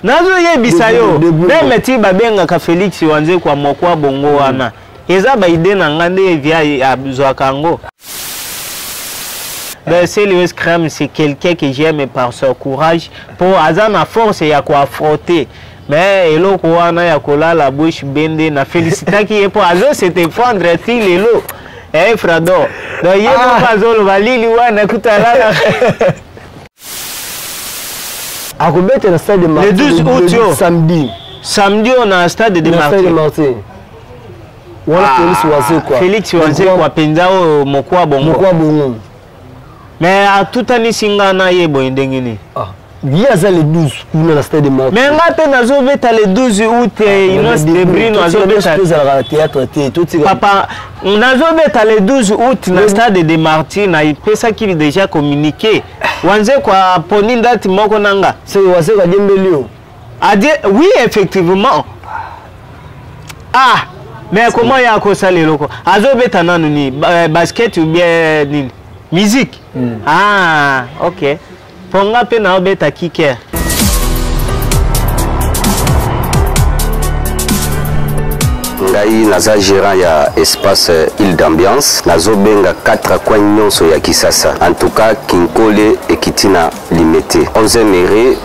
Nazo ye bisayo. Même ti babenga ka Félix wanze kwa mokwa bongo wana. Eza ba ide na ngande via abuzwa kango. C'est le scrum, c'est quelqu'un que j'aime par son courage. Pour Azana force et à quoi affronter. Mais Elo Kouana Yakola la bouche bende na félicita qui est pour Azo c'était fendre il Elo. Eh Frado. Donc il y a pas Zolo Valili wana kutala. Akobete na stade de Martin. Le 12 août samedi. Samedi on a un stade de Martin. Voilà Félix Wanze quoi. Félix Wanze quoi Penzao Mokwa Bongo. Mokwa Bongo. Mais à tout année singana yebo ndengini. Ah. Bien ça le 12 kuna na stade de Martin. Mais ngate nazo beta le 12 août Inos de Brino nazo beta le théâtre tout papa nazo beta le 12 août na stade de Martin na pesa qui déjà communiqué. Wanze kwa poni date moko nanga. C'est Wanze kwa Dembelio. Oui effectivement. Ah mais comment ya ko sale loko? Azo beta nanu ni basket ou bien ni musique. Ah OK. Ponga pe na obeta kicker. Ngai naza gérant ya espace île d'ambiance nazo benga 4 coins nyonso ya Kisasa. En tout cas Kinkole ekitina limité. 11e ere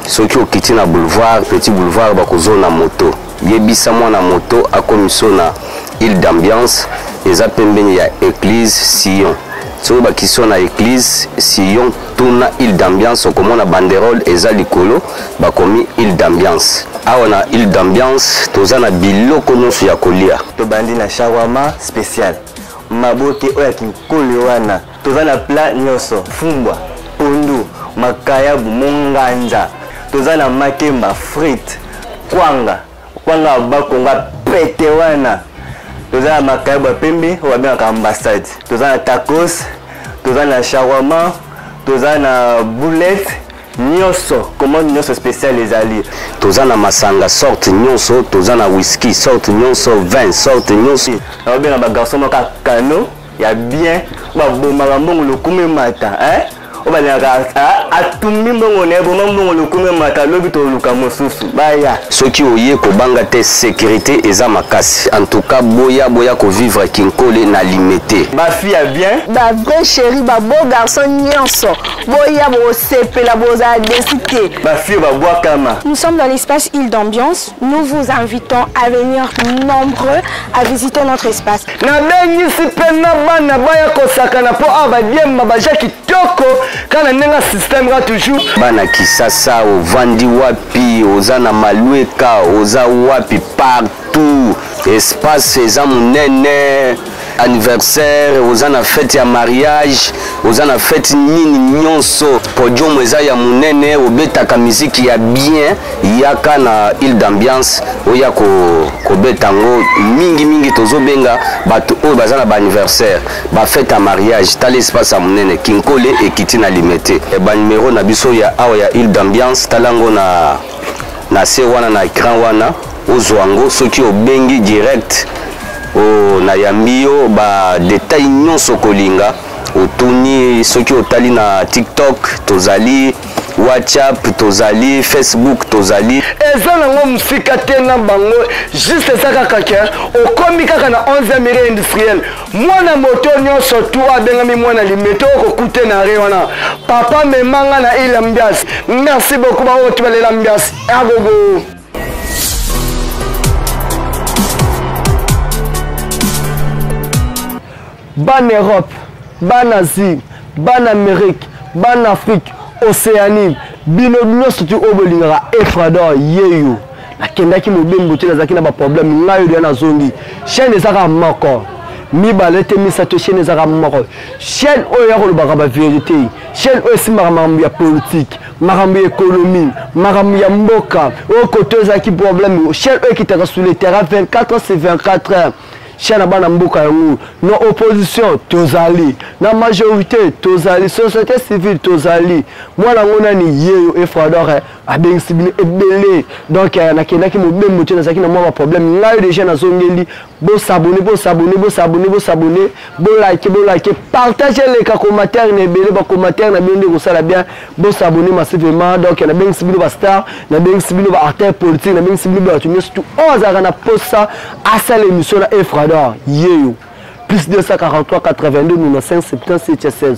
soki okitina boulevard petit boulevard bakozona moto. Yebisa mwana moto akomiso na île d'ambiance eza pembeni ya église Sion. So bakiso na église Sion tuna île d'ambiance okomona banderole eza likolo bakomi île d'ambiance. Awa na île d'ambiance tozana biloko nyonso ya kolia. To bandi na shawarma spécial. Maboke oya Kinkole wana. Tozana plat nyonso, fumbwa, pondu, makayabu, monganja. Tozana makemba, frites, kwanga bakonga pete wana. Tozana makayabu pembe oya ka ambassade. Tozana tacos, tozana shawarma, tozana boulettes. Nyonso, commande nyonso spécial les alliés. Tozana masanga sorte nyonso, tozana whisky sorte nyonso, vin sorte nyonso. Na bien ba garçon maka kano, ya bien ba bomaka mbongo lokume mata, hein? O ba na atumi mbongo ne mbongo lokume mata lobi to luka mosusu. Baya. Soki oye ko banga te sécurité eza makasi. En tout cas boya ko vivre Kinkole na limité. Ba fille a bien. Ba vrai chéri, ba beau garçon nyonso. Boya bo sepela boza décidé. Ba fille ba bois kama. Nous sommes dans l'espace île d'ambiance. Nous vous invitons à venir nombreux à visiter notre espace. Na benyi sipena bana baya ko sakana po aba diemba ba jaki toko kana nenga système ra toujours. Bana Kisasa ovandi wapi ozana malweka oza wapi partout espace eza munene anniversaire ozana fête ya mariage ozana fête nini nyonso podium eza ya munene obetaka musique ya bien yaka na île d'ambiance oya ko betango mingi tozobenga bato oyo bazana ba anniversaire ba fête ya mariage tala espace ya munene Kinkole ekiti na limité e ba numéro na biso ya awa ya île d'ambiance talango na se wana na écran wana ozwango soki obengi direct o na yambio ba détail nyonso kolinga otuni soki otali na TikTok tozali WhatsApp tozali Facebook tozali eza nango musika te na bango juste eza kaka ke okomi kaka na 11e ere industriel mwana moto nyonso tu abengami mwana limeto okokute na re wana papa memanga na île d'ambiance. Merci beaucoup bao tu balela ambiance agogo. Ban Europe, ban Asie, ban Amérique, ban Afrique, Océanie, bino nyonso tu obolingaka Efrador yeyo. Nakendaki mobembo te nazaki na ba problème ngayo de na zongi. Chaîne ezaka moko. Mibale te misato chaîne ezaka moko. Chaîne oyo ya kolobaka ba vérité. Chaîne oyo simaka makambo ya politique, makambo ya économie, makambo ya mboka. O koto ezaki problème. Chaîne oyo kitaka sur le terrain 24 heures sur 24 heures. Chaîne bana mboka yango no opposition tozali na majorité tozali société civile tozali mwana ngona ni yeyo Efrador abengisi bino ebele donc nakendaki mobembo te nazalaki na mwa problème ngai déjà nazongeli bosabone bolike partage leka commentaire na ebele bacommentaire na bino nde kosala bien bosabone massivement donc nabengisi bino bastar nabengisi bino baartiste politique nabengisi bino bato nyonso tu oyo azalaka na posa asala émission na Efrador yeyo plus 243 82 95 77 16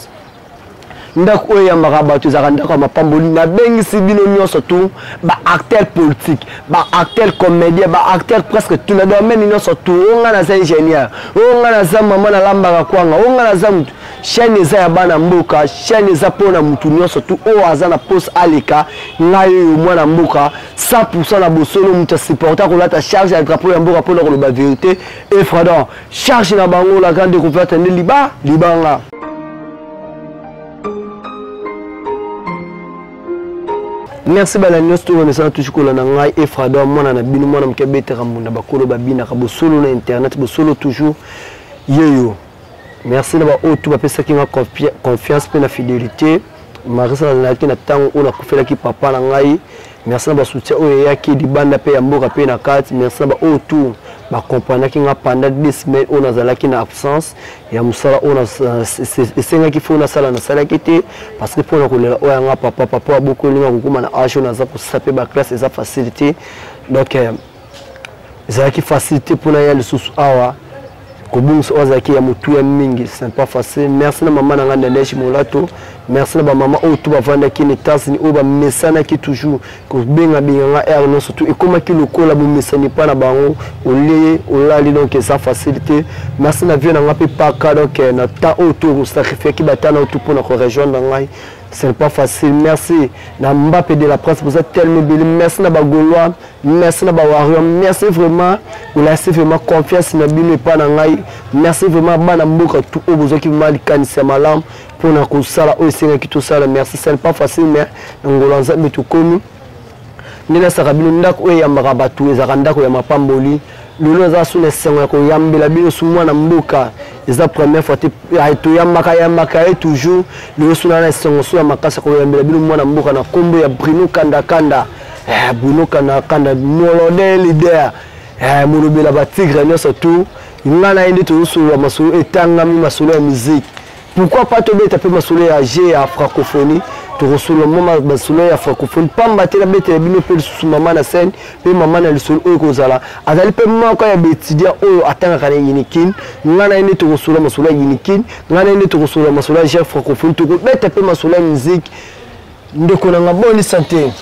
ndako oyo yambaka bato ezalaka ndako ya mapamboli nabengisi bino nyonso tu baacteur politique baacteur comédien baacteur presque tout na domaine nyonso tu oyo nga naza ingénieur oyo nga naza mama nalambaka kwanga oyo nga naza mutu chaîne eza ya bana mboka chaîne eza mpona mutu nyonso tu oyo aza na poste aleka ngai oyo mwana mboka 100% na bosolo mutu asupporta kolata charge ya drapeau ya mboka mpona koloba vérité Efrador charge na bango la grande découverte nde libanga. Merci bala nyonso to bonesa toujours kolanda ngai Efrador mwana na bino mwana mkebetera munda bakolo babina ka bosolo na internet bosolo toujours yeyo. Merci na ba otu bapesa ki nga confiance pe na fidélité marisa na ki na tango ona kufela ki papa na ngai. Merci na ba soutien oyo yaki libanda pe ya mboka pe na kati. Merci na ba otu ba comprendre ki nga pendant 2 semaines ona zalaki na absence ya musala ona esenga ki fona sala na sala kete parce que pour na kolela oya nga papa beaucoup linga kokuma na age na za ko saper ba classe eza facilité donc zalaki facilité pour na ya lisusu awa kobungisa ozaki ya mutu ya mingi c'est pas facile. Merci na maman nanga Ndeshi Molato. Merci na ba maman otu bavanda ki États-Unis o ba mesana ki toujours ko benga nga erno surtout et comme ki lokola bo mesani pa na bango olali donc ça facilité. Merci na vie na nga pe paka donc na ta otu ko sacrifier ki batana otu pour na ko rejoindre ngai c'est pas facile. Merci na Mbappé de la presse vous êtes tellement bien. Merci na ba Gaulois, merci na ba Warrior, merci vraiment vous laissez vraiment confiance na bino pa na ngai. Merci vraiment bana mboka tout au besoin qui mal kanisa malam pour na ko sala o senga ki tout sala. Merci c'est pas facile mais ngolanza bitu komi nina sakabino ndako ya marabatu ezaka ndako ya mapamboli lolo za sune senga ko yambela bino sumwa na mboka eza première fois to yamaka toujours le suna na sengo so ya makasa ko yambela bino mwana mboka na kombo ya Bruno Kanda Bruno Kanda molode leader molobela ba tigre nyonso tout ngana indi to solo masolo etangami masolo ya musique. Pourquoi pas te mettre un peu masolo ya G à francophonie to solo mama masolo ya francophonie pamba te la bete bino pe sous maman na scène pe maman na solo oyo kozala azali pe moko ya betudia oyo atanga kana yinikin ngana indi to solo masolo ya yinikin ngana indi to solo masolo ya G francophonie to mettre pe masolo ya musique ndeko na bonne santé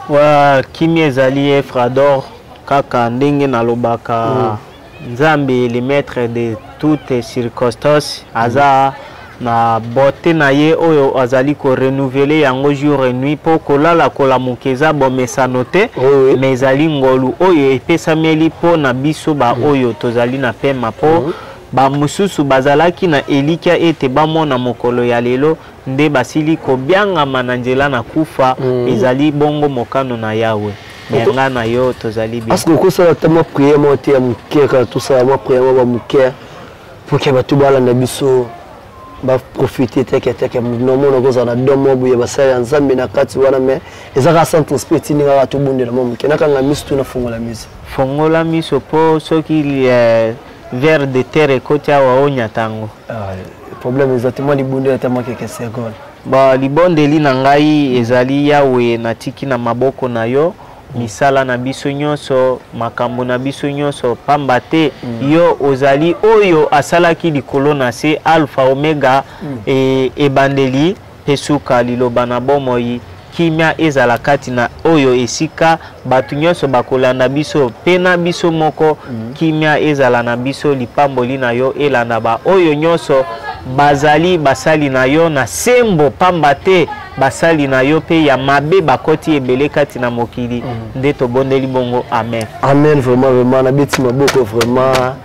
wa kimi ezali Efrador kaka ndenge na lobaka Nzambe le maître de toutes circonstances aza na beauté na ye oyo azali ko renouveler yango jour et nuit po kolala kolamukeza bomesa note mais ezali ngolu oyo epesameli po na biso ba oyo tozali na pema po ba mususu bazalaki na elikia ete bamona mokolo ya lelo nde basili ko byangama na nzela na kufa ezali bongo mokano na Yawe. Nga na yo tozali bien. Parce que ko sala tama prière mo te ya mukeka tout ça mo prière mo ba mukeka pour que batu bala na biso ba profiter teke no mo ko za na domo buye basala Nzambe na kati wana mais ezaka centre spirituel ni nga to bundela mo mukena kanga misu na fongola miso. Fongola miso po soki vers de terre kotia wa onya tango. Problème exactement li bundela tama quelques secondes. Ba libondeli na ngai ezali Yawe na tiki na maboko na yo. Misala na biso nyonso makambo na biso nyonso pamba te yo ozali oyo asalaki likolo na se alpha omega ebandeli pesuka liloba na bomoi kimia ezala kati na oyo esika batu nyonso bakolanda biso pena biso moko kimia ezala na biso lipamboli na yo elanda ba oyo nyonso bazali basali na yo na sembo pamba te basali na yo pe ya mabe bakoti ebele kati na mokili nde tobondeli bongo amen. Amen vraiment na beti maboko vraiment.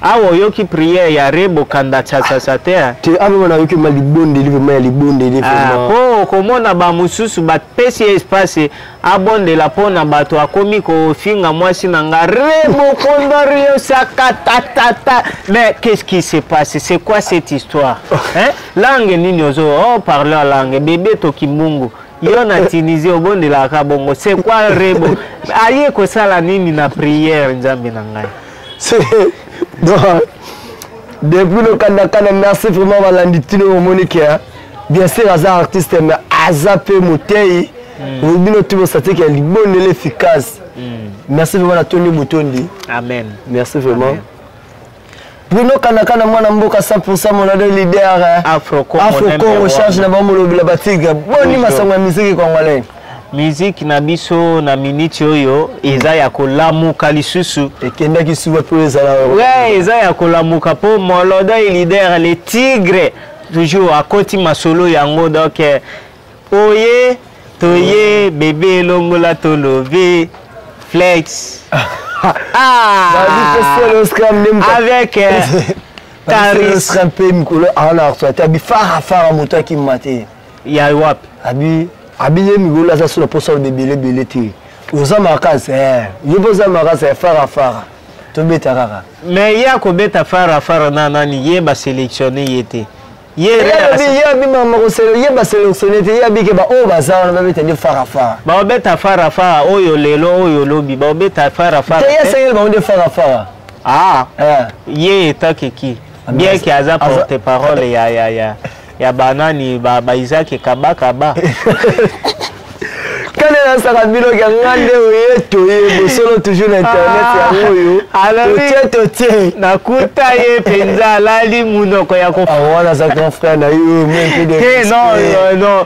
Awo yoki prière ya Rebo Kanda Tsatsate te abo na yoki malibonde libonde po komona ba mususu ba pesi espace abonde la pona bato akomi ko finga mwasi nanga Rebo Kondario sakatata. Mais qu'est-ce qui s'est passé? C'est quoi cette histoire? Langue nini ozo parler langue bébé to kimungu yo na Tunisie obondelaka bongo c'est quoi rebo aye kosala nini na prière nzambe na ngai donc depuis le Kanakana merci vraiment balandi tino Monique bien sûr aza artiste mais aza pe motei bino tubo satiki libonne efficace merci vraiment à Tony Mutondi amen merci vraiment Bruno Kanakana mwana mboka 100% mon leader Afro-Congo charge na bamolo bila batiga boni masango ya musique congolais musique na biso na minute oyo eza ya kolamuka lisusu ekenda kisuba po ezala ouais eza ya kolamuka po molodo leader les tigres toujours à koti masolo yango donc oye toye bébé longola tolové flex avec Caris Fara moto qui maté ya wap abi ye migolo za sur le poste de belé ti oza makase yoboza makase fara to beta kaka mais ya ko beta fara nani ye ba sélectionner yete ye mama ko sélectionner te ya bike ba o bazana ba beta ni fara ba beta fara oyo lelo oyo lobi ba beta fara te ya sengel ba onde fara ye etakeki bien que aza porte-parole ya banani ba Isaac Kabakaba quand on a ça bino ya ngande oye toye bosolo toujours na internet ya oyo alabi nakuta ye penza lali munoko ya ko wana za grand frère na yo même non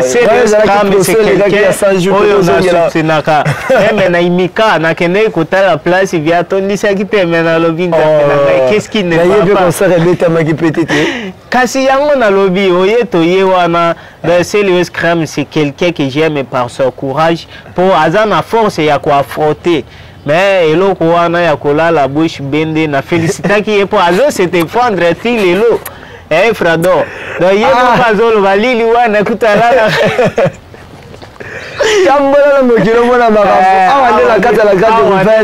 c'est le scam c'est quelqu'un oyo na sinaka mais na imika na kende kotala place via tondisa kiteme na lobi ngaka qu'est-ce qui ne va pas ça rebeta maki petite kasi yango na lobi oye toye wana c'est le scam c'est quelqu'un que j'aime par son courage pour azana force ya ko affronter mais eloko wana ya kolala bouche bende na félicitaki ye pour azo c'était fondre ti lelo frado donc ye no bazolo balili wana kutalala tambola mo kilo mona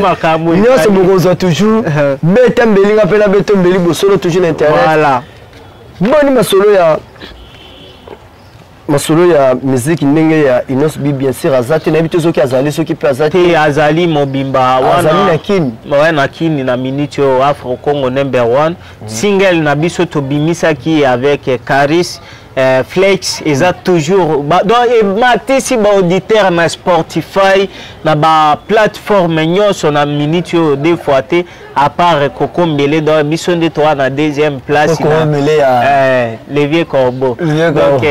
makambo nyonso bokozwa toujours beta mbelinga pela beto mbeli bosolo toujours na internet voilà boni masolo ya musique ndenge ya Inos Bi bien sûr azate na bito soki azali soki pe azate azali mobimba wana azali na kini na kini na minute yo Afro-Congo #1 single na biso to bimisaki avec Caris Flex eza toujours donc matisi ba auditeur na Spotify na ba plateforme nyonso na minute yo des fois te à part Coco Mbele donc biso nde to na deuxième place le vieux corbeau donc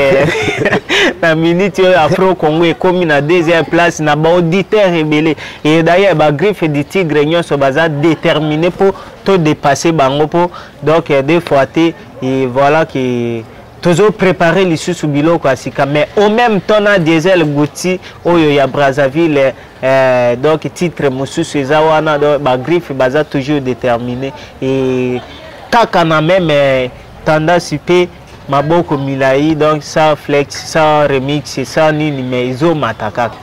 na minute yo Afro-Congo ekomi na deuxième place na ba auditeur rebelé et d'ailleurs ba griffe du tigre nyonso baza déterminé pour to dépasser bango po donc des fois te et voilà que toujours préparer les sous biloko asika mais au même temps na Diesel Gouti oyo ya Brazzaville donc titre mususu ezawana donc ba griffe baza toujours déterminé et kaka na même tendance pe maboko milai donc ça flex ça remix ça nini mais izo matakaka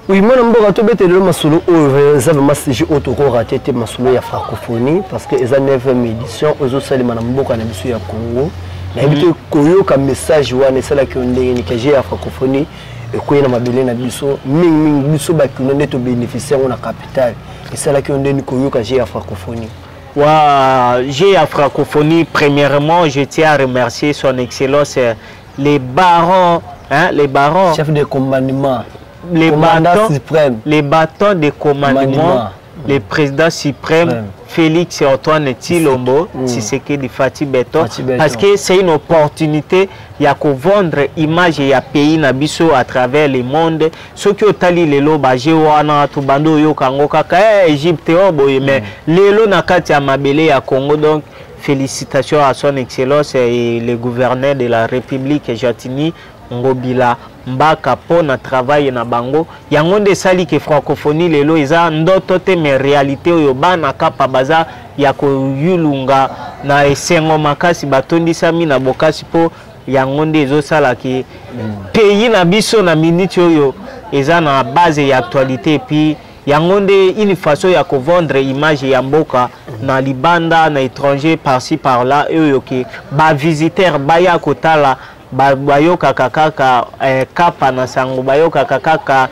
oui moi mboka to betelo masolo oyo za vraiment sujet otoko raté te masolo ya francophonie parce que eza 9e édition ozo salima na mboka na biso ya Congo na bito koyoka message wana sala ki ndenge ni kaje ya francophonie e koyena mabele na biso mingi biso ba kinonde to bénéficier on a capital et sala ki ndenge ni koyoka je ya francophonie j'ai la francophonie premièrement je tiens à remercier son excellence les barons chef de commandement les bâtons de commandement le président suprême Félix Antoine Tshilombo Tshisekedi Fati Beton parce que c'est une opportunité ya ko vendre image ya pays na biso à travers le monde ce qui otali lelo baje wana to bando yo kango kaka Égypte oboye mais lelo na kati ya mabele ya Congo donc félicitations à son excellence et le gouverneur de la République Jatini Ngobila Mbaka pona travail na bango yango nde sali ke francophonie lelo eza ndoto te mais réalité oyo bana kapa baza ya ko yulunga na esengo makasi batondisami na bokasi po yango nde ezo sala ke pays na biso na minute oyo eza na base ya actualité puis yango nde une façon ya ko vendre image ya mboka na libanda na étranger par-ci par-là oyo ke ba visiteur baya kotala bayoka kaka kapa na sango bayoka kaka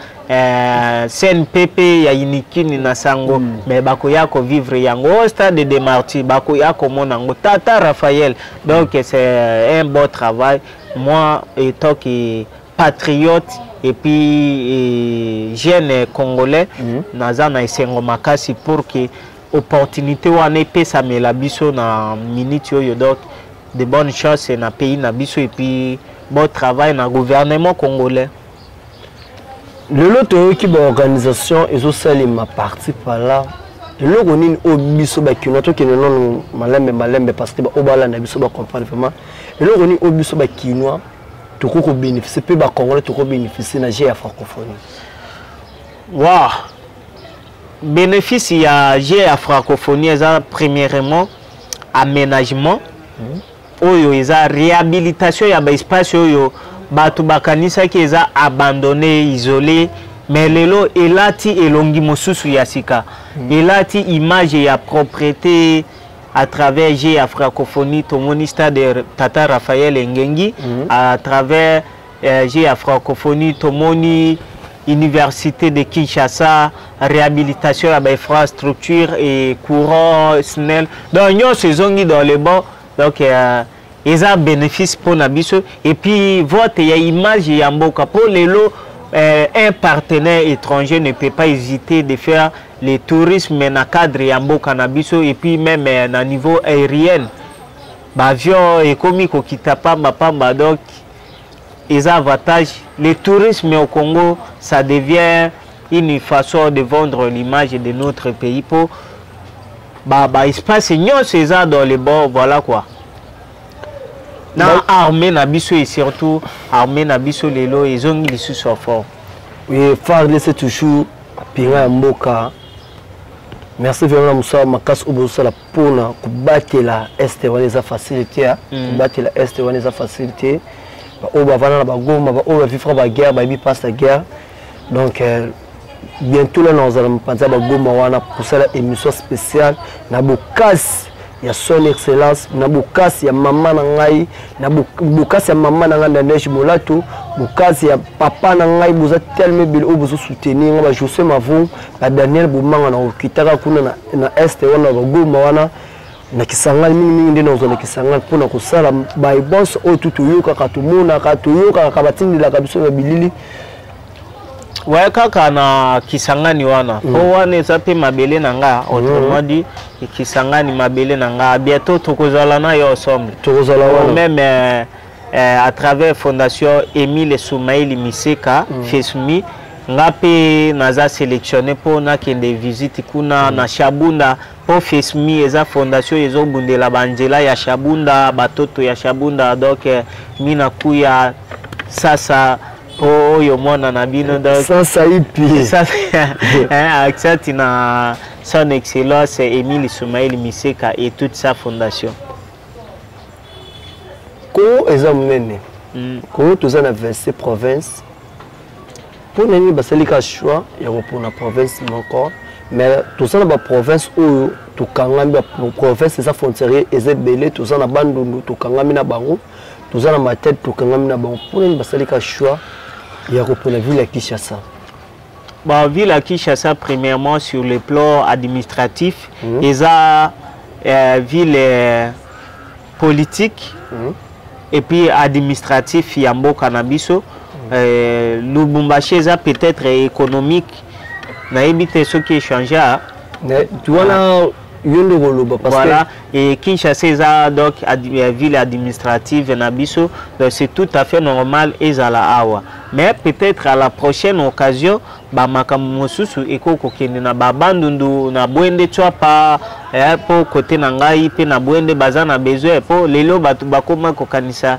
CNPP ya inikini na sango mais bakoya ko vivre yango au stade de Martyrs bakoya ko monango Tata Raphaël. Donc c'est un beau travail. Moi étant que patriote et puis jeune congolais naza na esengo makasi pour que opportunité wana pesa mela biso na minute yo. Donc de bonnes choses na pays na biso et puis bon travail na gouvernement congolais. Le lot qui ba organisation et au salima parti par là le ronine au biso ba kinoto qui non malembe parce que ba obala na biso ba comprendre vraiment le ronine au biso ba kinois to ko bénéficier pe ba congolais to ko bénéficier na GIA francophonie. Wow. Bénéfice ya GIA francophonie ça premièrement aménagement oyo eza réhabilitation ya ba espace oyo batu bakanisa ki eza abandonné isolé mais lelo elati elongi mosusu ya sika elati image ya propriété à travers GIA francophonie tomoni stade Tata Raphaël Ngengi à travers GIA francophonie tomoni université de Kinshasa réhabilitation ya ba infrastructure et courant SNEL donc ñoo saisongi dans le bon donc ils ont bénéfice pour Nabiso et puis votre image Yamboka pour les lots un partenaire étranger ne peut pas hésiter de faire le tourisme dans le cadre Yamboka Nabiso et puis même à niveau aérien avion et comme Kitapa Mapamba donc ils ont avantage le tourisme au Congo ça devient une façon de vendre l'image de notre pays pour espace c'est ça dans les bords voilà quoi. Na armée na biso et surtout armée na biso lelo ils ont les sous fort. Oui, faire laisser toujours pinga mboka. Merci vraiment Moussa Makas Obosa la pona kubatela la est waneza facilité kubatela la est waneza facilité. Oba vana ba goma ba oba vivre ba guerre ba bi passe la guerre. Donc bientôt là nous allons penser ba goma wana pour ça émission spéciale na bokas ya son excellence na bukasi ya mama na ngai na bukasi ya mama na ngai Neige Molato bukasi ya papa na ngai boza tellement bil o bozo soutenir ba José Mavou ba Daniel Bumanga na okitaka kuna na est wana ba goma wana na Kisangani mingi nde na zona Kisangani pona ko sala ba boss o tutu yoka ka tumuna ka tuyoka ka batindi la kabiso ba bilili. Ouais kaka na Kisangani wana wana eza pe mabele nanga autrement dit Kisangani mabele nanga bientôt tokozala na yo ensemble tokozala wana même à travers fondation Emile Soumaïli Miseka FESMI ngape naza sélectionné pour na kende visite kuna na Shabunda pour FESMI eza fondation ezo bundela banjela ya Shabunda batoto ya Shabunda donc mina kuya sasa oh yo mwana na bino donc ça ipi ça accent na son excellence Emile Soumaïli Miseka et toute sa fondation ko ezamnene ko tozana 27 province pour nani basalika choix ya pour na province encore mais tozana ba province où tukangami ba province za frontière ezebele tozana bandundu tukangami na bango tozana ma tête tukangami na bango pour nani basalika choix ya pour la ville à Kinshasa. Bah ville à Kinshasa premièrement sur le plan administratif et ça ville politique et puis administratif Yamboka Nabiso Lubumbashi ça peut-être économique na éviter ce qui est changé tu vois là voilà et Kinshasa ça donc ville administrative Nabiso c'est tout à fait normal et à la awa mais peut-être à la prochaine occasion ba makamosusu ekoko kende na babandundu na bwende tshapa pour côté na ngai pe na bwende bazana besoin pour lelo batu bakoma kokanisa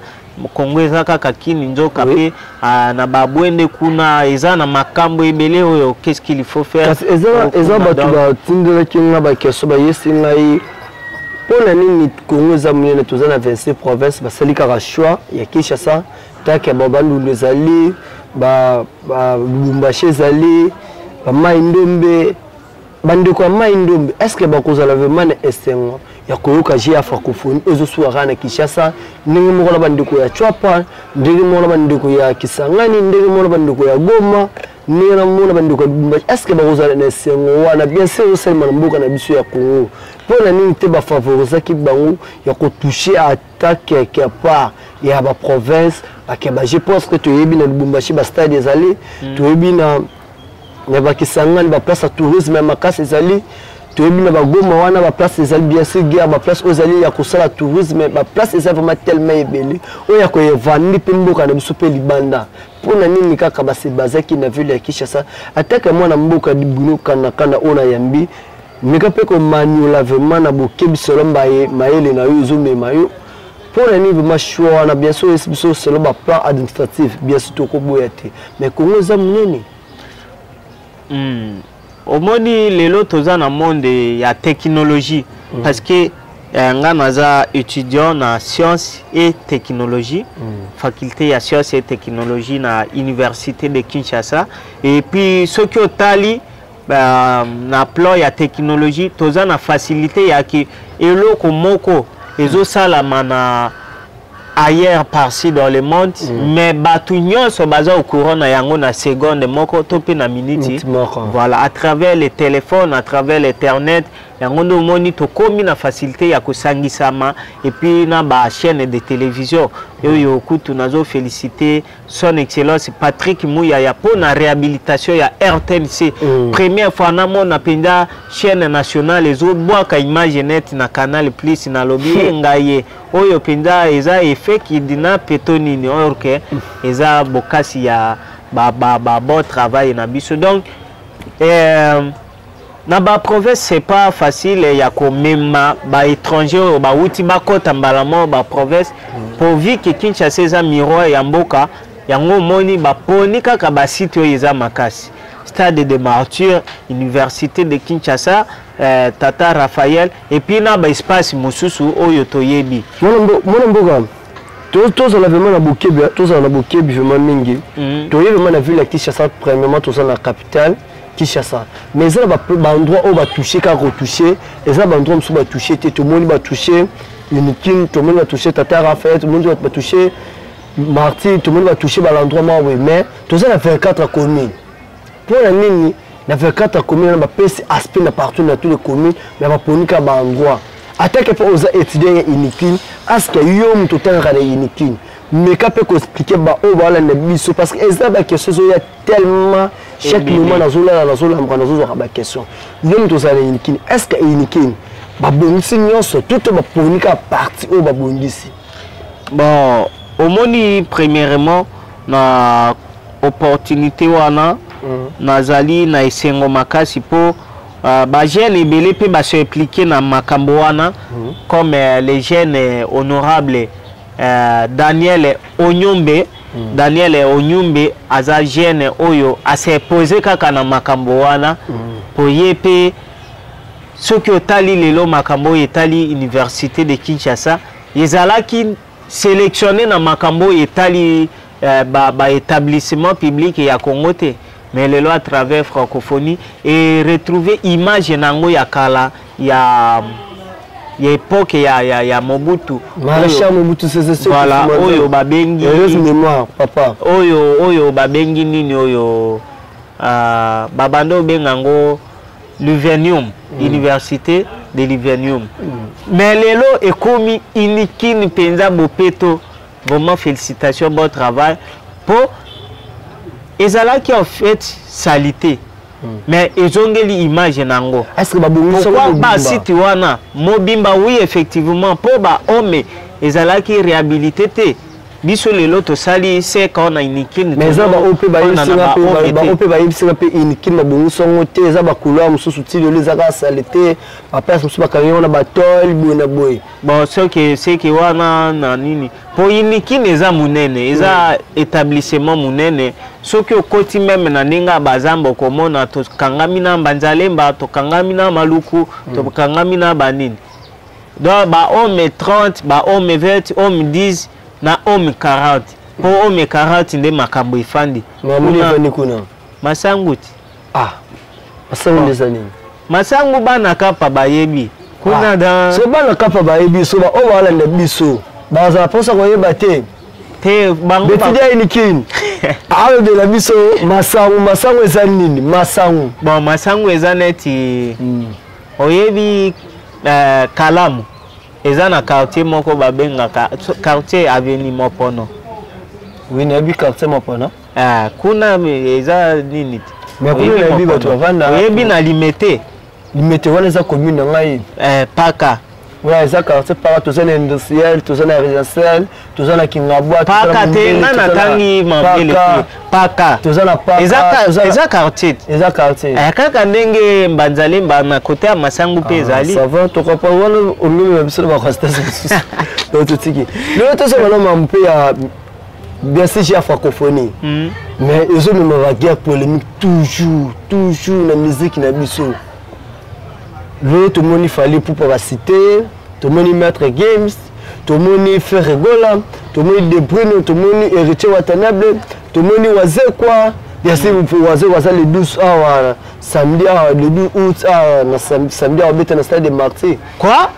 Kongo ezaka kakini nzoka pe na babwende kuna eza na makambo ebele oyo qu'est-ce qu'il faut faire eza batu ba tindela kinga ba keso ba yesinga yi pona nini Kongo za munene tozana 27 provinces basalika ka choix ya Kinshasa take babandu ezali ba Lubumbashi ezali ba Mai Ndombe bandeko ya Mai Ndombe est-ce que bakozala vraiment na esengo ya koyoka je ya francophonie ezosuwaka na Kinshasa ndenge moko na bandeko ya Chwapa ndenge moko na bandeko ya Kisangani ndenge moko na bandeko ya Goma ndenge na moko na bandeko ya Lubumbashi est-ce que bakozala na esengo wana bien sûr osalema na mboka na biso ya Congo mpo na nini te bafavorisaki bango ya kotouche ata quelque part ya baprovince bakeba je pense que toyebi na Lubumbashi bastade ezali toyebi na bakisangani baplace ya tourisme ya makasi ezali toyebi na bagoma wana baplace ezali bien sûr guerre baplace ezali ya kosala tourisme baplace ezali vraiment tellement ebele oyo ya koevandi mpe mboka na biso mpe libanda mpona nini kaka basebazaki na ville ya Kinshasa atake mwana mboka ya Dibuno kanakana oyo na yambi meka mpe komaniola vraiment na bokebi solo mayele na yo ezomema yo mpona nini vraiment choix wana bien sûr esi biso selo baplan administratif bien sûr tokoboya te mais Congo eza monene omoni lelo toza na monde ya technologie parce que nga naza étudiant na science et technologie faculté ya science et technologie na université de Kinshasa et puis soki otali na plan ya technologie toza na facilité ya ki eloko moko ezosalama na ailleurs par-ci dans le monde mais batu nyonso baza au courant na yango na seconde moko to pe na minute voilà à travers les téléphones à travers l'internet yango ndo moni to komi na facilité ya kosangisama et puis na ba chaîne de télévision yo kutu nazo féliciter son excellence Patrick Muyaya pour na réhabilitation ya RTNC première fois na mona penda chaîne nationale ezo bwaka image net na Canal Plus na lobby ngaye oyo penda eza effet qui dina petonini or que eza bokasi ya bon travail na biso donc na ba province c'est pas facile ya ko mema ba étranger ba uti ba kota mbalamo ba province pour vi que Kinshasa eza miroir ya mboka yango moni ba poni kaka ba site oyo eza makasi stade de Martyrs université de Kinshasa Tata Raphaël et puis na ba espace mosusu oyo toyebi mona mboka tozala vraiment na bokebi tozala na bokebi vraiment mingi toyebi vraiment na ville ya Kinshasa premièrement tozala na capitale Kinshasa mais ça va endroit où va toucher car retoucher et ça va endroit où va toucher tout le monde va toucher Unikin tout le monde va toucher Tata Raphaël tout le monde va toucher Marty tout le monde va toucher l'endroit oui mais tout ça na 24 communes pour la nini na 24 communes na ba pèse aspect na partout dans tous les communes mais va ponika ba endroit attaque pour aux étudiants Unikin est-ce que yo mto tanga na Unikin mais quand peut expliquer ba o ba la na biso parce que ça ba question ya tellement chaque moment na zola ba question yo mto za Unikin est-ce que Unikin ba bongisi nyonso tout ba ponika partie o ba bongisi bon omoni premièrement na opportunité wana nazali na esengo makasi po ba jeunes ebele pe ba se impliquer na makambo wana comme les jeunes honorables Daniel Onyumbe aza jeune oyo ase posé kaka na makambo wana po yepe soki otali lelo makambo etali université de Kinshasa yezalaki sélectionné na makambo etali ba établissement public ya Congo te mais lelo à travers francophonie et retrouver image nango ya kala ya époque ya Mobutu Maréchal Mobutu c'est voilà oyo babengi mémoire papa oyo babengi nini oyo babando bengango Luvenium université de Luvenium mais lelo ekomi Unikin penza bopeto vraiment félicitations bon travail pour ezala qui en fait salité mais ezongeli image nango est-ce que babongiso ba site wana mobimba oui effectivement pour ba homme ezala qui réhabilité te biso lelo to sali c'est quand on a Unikin mais ça ba ope ba yinga ope ba yinga pe Unikin babongiso ngote za ba couloir mususu ti lelo zaka salité ba place mususu ba kanyo na ba tol bona boy bon c'est que wana na nini pour Unikin eza munene eza établissement munene soki okoti même na ninga bazambo komona to kangami na Mbanzalemba to kangami na Maluku to kangami na banini donc ba homme 30 ba homme 20 homme 10 na homme 40 pour homme 40 nde makambo ifandi kuna masanguti masangu des années masangu bana kapa bayebi kuna dans so bana kapa ba ebiso ba o wala na biso baza posa ko yeba te bango betidia inikin awe de la biso masangu eza nini masangu bon masangu eza neti oyebi kalamu eza na quartier moko babengaka quartier avenue Mopono. Oui, na bi quartier Mopono. Kuna eza nini? Mais kuna na bi bato bavanda. Oyebi na limete. Limete wana eza commune na ngai. Paka. Ouais, eza quartier Paka, tozana industriel, tozana résidentiel, tozana Kingabwa, Paka te na tangi mabele. Paka. Tozana Paka. Eza quartier. Eza quartier. Kaka ndenge mbanzali na côté ya masangu pe ezali. Ça va, to comprends wala ongumi biso ba rasta ça. Donc tiki. Le to ça wana mampe ya bien sûr j'ai francophonie. Mais ils ont même la guerre polémique toujours la musique na biso. Le tout le monde il fallait pour pas citer, tout le monde mettre games, tout le monde faire rigoler, tout le monde débrouiller, tout le monde héritier Watanabe, tout le monde waze quoi. Bien sûr vous pouvez waze le 12 samedi le 12 août samedi au bête dans stade de Martyrs. Quoi?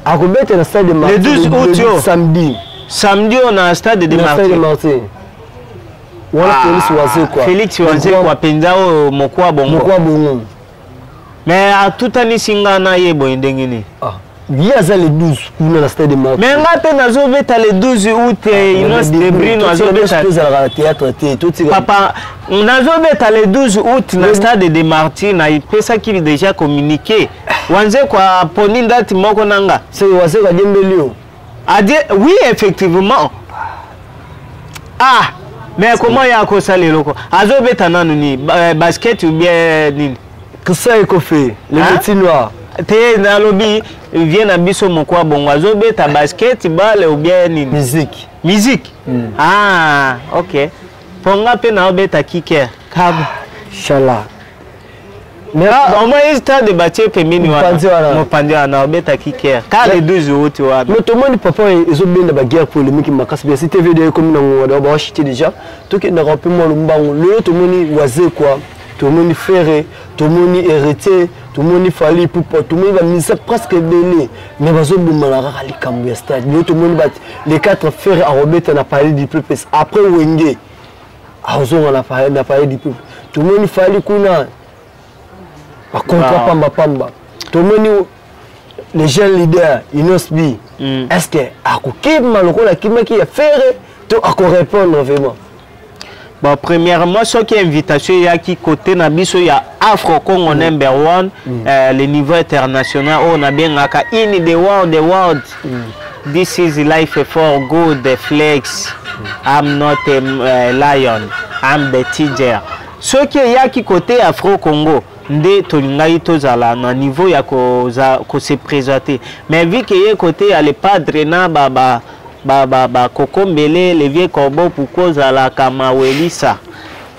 À bête dans stade de Martyrs. Le 12 août samedi. Samedi on a un stade de Martyrs. Voilà Félix waze quoi. Félix waze quoi pendao mokwa bongo. Mokwa bongo. Mais à tout année singana yebo ndengeni. Il y a les 12 pour le stade de Martyrs. Mais ngate nazo beta le 12 août Inos de Brino nazo beta théâtre tout papa nazo beta le 12 août na stade de Martyrs na pesa qui déjà communiqué. Wanze kwa poni date moko nanga. C'est wase kwa Dembelio. Oui effectivement. Mais comment ya ko sale loko? Azo beta nanu ni basket ou bien nini? Que ça est fait le petit noir. Te na lobby vient à biso mokwa bongo azo beta basketball ou bien nini? Musique. OK. Ponga pe na beta kicker. Kab. Inshallah. Mais au moins il stade de bâtir pemini wa. Mo pandia na beta kicker. Ka le 12 août wa. Mais tout le monde papa ils ont bien la guerre polémique makasi bien si TV de comme na ba acheter déjà. Tout que na rappeler moi le mbango. Le tout le monde waze quoi. Tout le monde ferré, tout le monde hérité, tout le monde fallait pour tout le monde va miser presque belé. Mais bazo bumalara ali kambu stade. Tout le monde bat les 4 frères à Robert on a parlé du peuple après Wenge. Azo on a parlé du peuple. Tout le monde fallait kuna pas contre pamba. Tout le monde les jeunes leaders Inosbi. Est-ce que à kokima lokola kima qui est ferré tout à répondre vraiment. Bon, premièrement, ce qui est invitation, il y a qui côté Nabiso, il y a Afro-Congo number one, le niveau international, on a bien in the world. This is life for good, flex. I'm not a lion, I'm the tiger. Ce qui est qui côté Afro-Congo, nde tolingai tozala na niveau ya ko se présenter. Mais vu que y côté à le padre na baba kokombele les vieux corbeaux pour cause à la kamawelisa.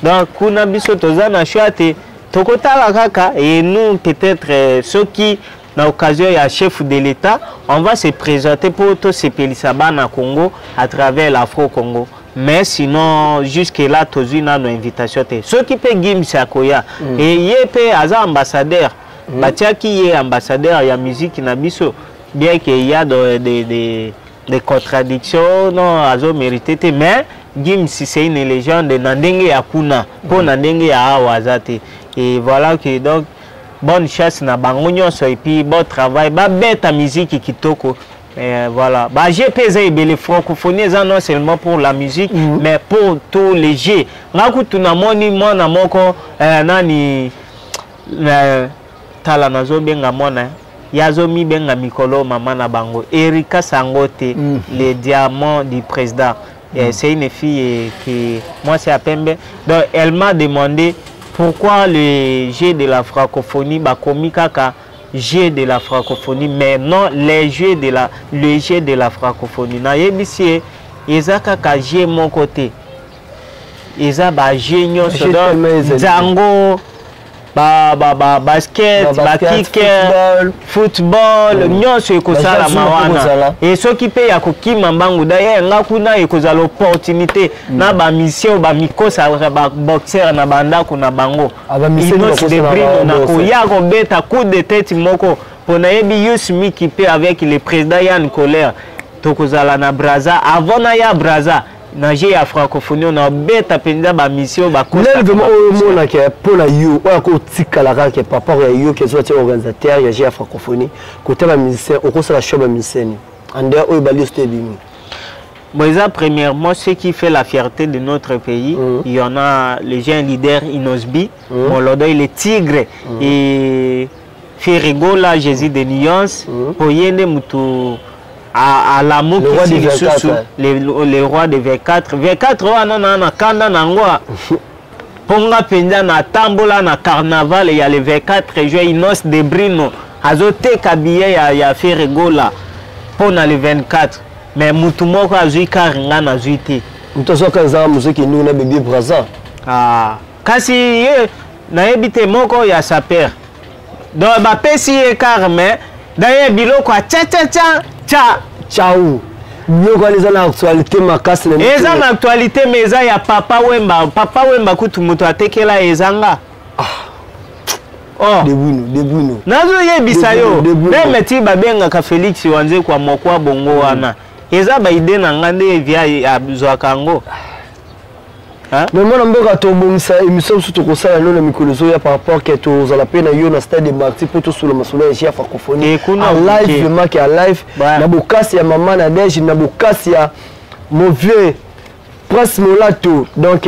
Donc kuna biso tozana chate tokotala kaka et nous peut-être ceux qui na occasion ya chef de l'État on va se présenter pour tout ce Pelisabana Congo à travers l'Afro-Congo. Mais sinon jusque là tozina nos invitations ceux qui peut Gim Sakoya et yepé aza ambassadeur batia qui est ambassadeur ya musique na biso bien qu'il y a des contradictions, non, azo mérité, mais Gim si c'est une légende, Nandenge Yakuna, pour Nandenge Awazate. Et voilà que donc, bonne chasse na bangonyo, et puis bon travail, bah bête à musique qui toko. Et voilà, bah j'ai pesé les francophonie, non seulement pour la musique, mais pour tous les jeux. Naku tunamoni mona moko, nani, tala nazo benga mona. Yazomi benga mikolo mama na bango Erika Sangote les diamants du président c'est une fille qui moi c'est à Pembe donc elle m'a demandé pourquoi le jeu de la francophonie bakomi kaka jeu de la francophonie mais non les jeux de la francophonie na yebisi eza kaka jeu mon côté eza ba jeu nyonso zango basket, kicker, football, nyonso ekozala mawana. Et ceux qui payent à kokima mbangu d'ailleurs ngakuna ekozala l'opportunité na ba mission ba mikosa ba boxer na banda kuna bango. Inos de brino na ko ya ko beta coup de tête moko Pour nayebi Youssou Mikipe avec le président Yann Colère. Tokozala na Braza. Avant na ya Braza. Naje ya francophonie on a beta penza ba mission ba costa. Là vraiment au mona que pour la yo on a ko tikala ka que papa ya yo que soit organisateur ya ya francophonie côté ba musicien au ko la show ba musicien. En dehors o ba liste bimi. Bon, premièrement, ce qui fait la fierté de notre pays, il y en a les jeunes leaders Inosbi, Molodoy, les Tigres et Ferrigola, Jésus de Nuance, Poyende Moutou. À l'amour qui les rois de V4 V4 kanda nangwa ponga penja na tambola na carnaval il y a les V4 jouer Inos de Brino azote kabiye ya Ferrigola pour na le 24 mais mutu moko azui karinga na zuite mutazoka za muziki nous na bébé Braza kasi ye na ebite moko ya saper donc ba pesi e karme d'ailleurs biloko cha ciao biloko eza na actualité makasi na eza na actualité mais eza ya papa wemba kutu moto atekela ezanga debuno nazo yebisa yo meme ti babengaka Félix Wanze kwa mokwa bongo wana eza ba ide na ngande via ya zwakango mais moi namboka tobongisa émission surtout ko sala no na mikolozo ya par rapport que to za la pena yo na stade de Marti pour tout sur le masolo ya francophonie en live le marque en live na bokasi ya mama na Dej na bokasi ya mauvais prince Molato donc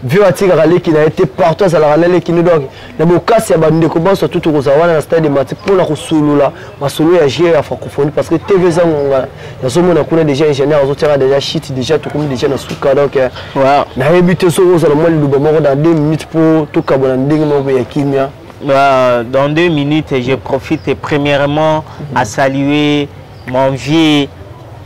vieux Atigarale qui a été partout à la ranelle qui nous donc na bokasi ya bande ko surtout to za wana na stade de Marti pour la kosulula masolo ya ya francophonie parce que TV za ngonga ya somo na kuna déjà ingénieur azotera déjà shit déjà tout comme déjà na suka donc na habité so za le monde luba moko dans 2 minutes pour tout kabona ndenge moko ya kimia dans 2 minutes je profite premièrement à saluer mon vieux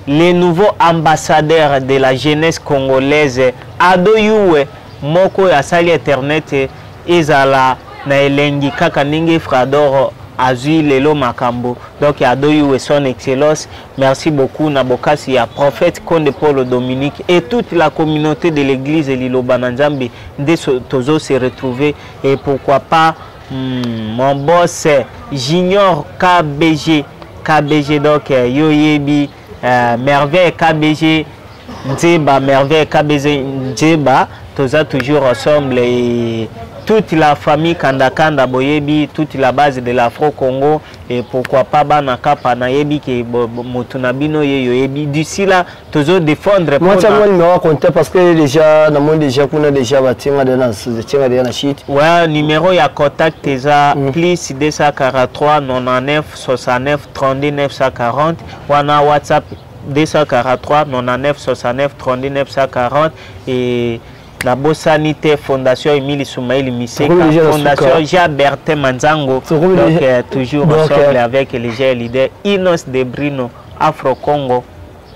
les nouveaux ambassadeurs de la jeunesse congolaise Adoyoué moko ya sali internet ezala na elengi kaka ninge Frador azui lelo makambo donc Adoyoué son excellence merci beaucoup na bokasi ya prophète Konde Paul Dominique et toute la communauté de l'église Liloba Nzambe de tozo se retrouver et pourquoi pas mon boss Junior KBG donc Yoyebi merveille KBG Nzeba merveille KBG Nzeba toza toujours ensemble et toute la famille Kanda Boyebi toute la base de l'Afro-Congo et pourquoi pas bana kapa na yebi ke motunabino yebi d'ici là toujours défendre moi ça moi numéro compter parce que déjà na monde déjà kuna déjà batinga de na shit ouais numéro ya contact eza plus 243 99 69 32 940 wana WhatsApp 243 99 69 32 940 et la Bossanité Fondation Émile Soumaïli Miseka Fondation Jean-Bertin Manzango donc toujours ensemble avec les gens leaders Inos de Brino Afro-Congo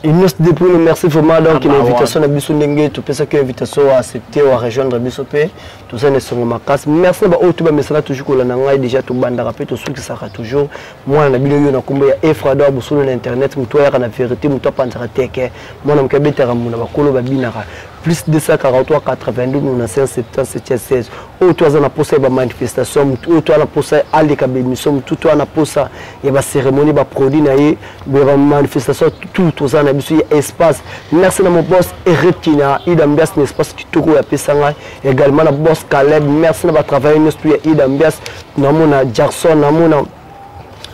Inos de Brino merci vraiment donc l'invitation à Bissou Ndenge tout ça que invitation à accepter ou à rejoindre Bissou P tout ça ne sont makas merci ba o tout ba mesala toujours ko la ngai déjà to banda rappeler tout ce qui sera toujours moi na bilo yo na kombo ya Efrado busulu na internet muto ya na vérité muto panzara teke moi na mkabetera muna bakolo babinaka plus 243 82 95 77 16 auto azana posa ba manifestation auto ana posa ali ka bémission tout ana posa ya ba cérémonie ba produit na ye ba manifestation tout ozana biso ya espace merci na mon boss Eretina Idambias na espace kitoko ya pesanga également na boss Caleb merci na ba travailler nous ya Idambias na mona Jackson na mona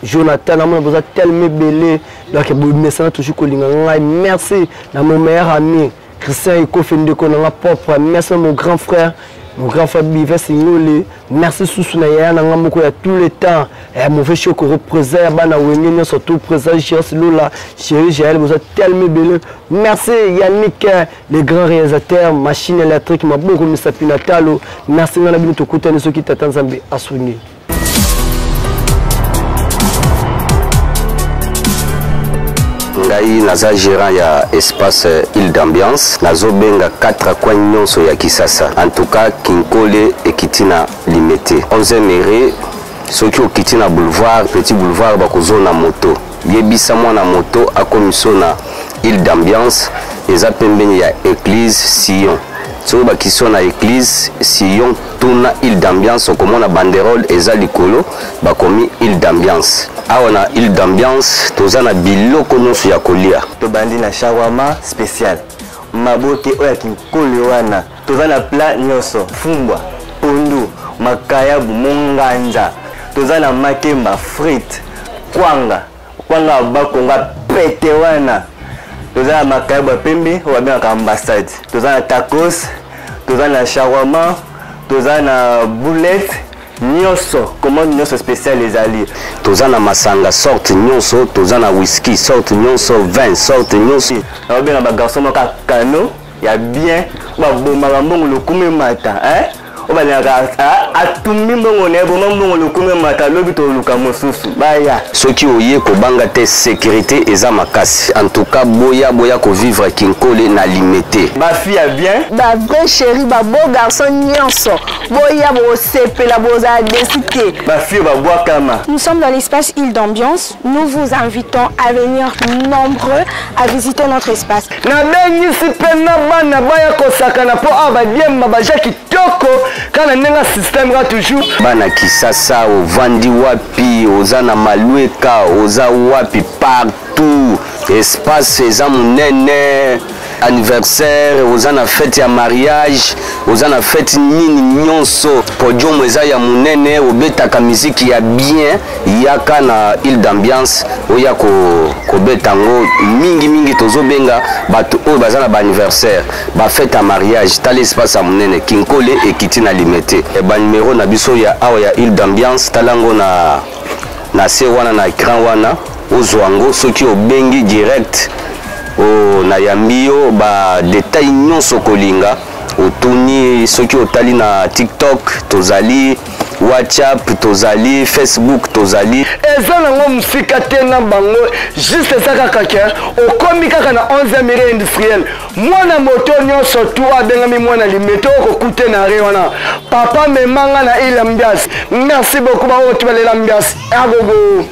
Jonathan na mona boza tellement belé donc message toujours ko linga ngai merci na mon meilleur ami Christian Ekofende Konanga propre merci mon grand frère Bivet Signolé merci Sousuna Yana Ngamoko ya tous les temps et mauvais choco représente bana wengine surtout présent Chios Lola chéri Jaël vous êtes tellement belé merci Yannick le grand réalisateur machine électrique ma beaucoup Mr Pinatalo merci ngana bino tokutana soki tata Nzambe asuni ngai naza gérant ya espace île d'ambiance nazobenga 4 coins nyonso ya Kisasa en tout cas Kinkole ekitina limité 11e ere soki okitina boulevard petit boulevard bakozona moto yebisa mwana moto akomiso na île d'ambiance eza pembeni ya église Sion soki bakiso na église Sion tuna île d'ambiance okomona banderole eza likolo bakomi île d'ambiance. Awa na île d'ambiance toza na biloko nyonso ya kolia. Tobandi na shawarma spécial. Maboke oya kinkolo wana. Toza na plat nyonso, fumbwa, pondu, makayabu, monganza. Toza na makemba, frite, kwanga bakonga pete wana. Toza na makayabu ya pembe wabengaka ambassade. Toza na tacos, toza na shawarma, toza na boulette, nyonso, commande nyonso spécial ezali. Toza na masanga sorte nyonso, toza na whisky sorte nyonso, vin sorte nyonso. Na obenga ba garçon maka kano ya bien ba bomaka mbongo lokume mata, hein? Obalaka atumi mbongo ne bo mbongo lokume mata lobi to luka mosusu. Baya. Soki oye ko banga te sécurité eza makasi. En tout cas boya ko vivre kinkole na limité. Ba fille a bien. Ba vrai chéri, ba beau garçon nyonso. Boya bo sepela boza décidé. Ba fille ba bois kama. Nous sommes dans l'espace Île d'Ambiance. Nous vous invitons à venir nombreux à visiter notre espace. Na benyi sipena bana baya kosakana po abadiemba baja kitoko kana nenga système ka toujours. Bana Kisasa ovandi wapi oza na Malweka oza wapi partout espace eza munene anniversaire oza na fête ya mariage oza na fête nini nyonso podium eza ya munene obetaka musique ya bien yaka na île d'ambiance oya ko betango mingi tozobenga bato oyo baza na ba anniversaire ba fête ya mariage tala espace ya munene kinkole ekiti na limité ba numéro na biso ya awa ya île d'ambiance talango na se wana na écran wana ozwango soki obengi direct o na yambio ba détail nyonso kolinga otuni soki otali na TikTok tozali WhatsApp tozali Facebook tozali eza nango musika te na bango juste eza kaka ke okomi kaka na 11e mire industriel mwana moto nyonso tu abengami mwana limeto okokute na re wana papa memanga na île d'ambiance merci beaucoup ba oyo tubalela ambiance agogo.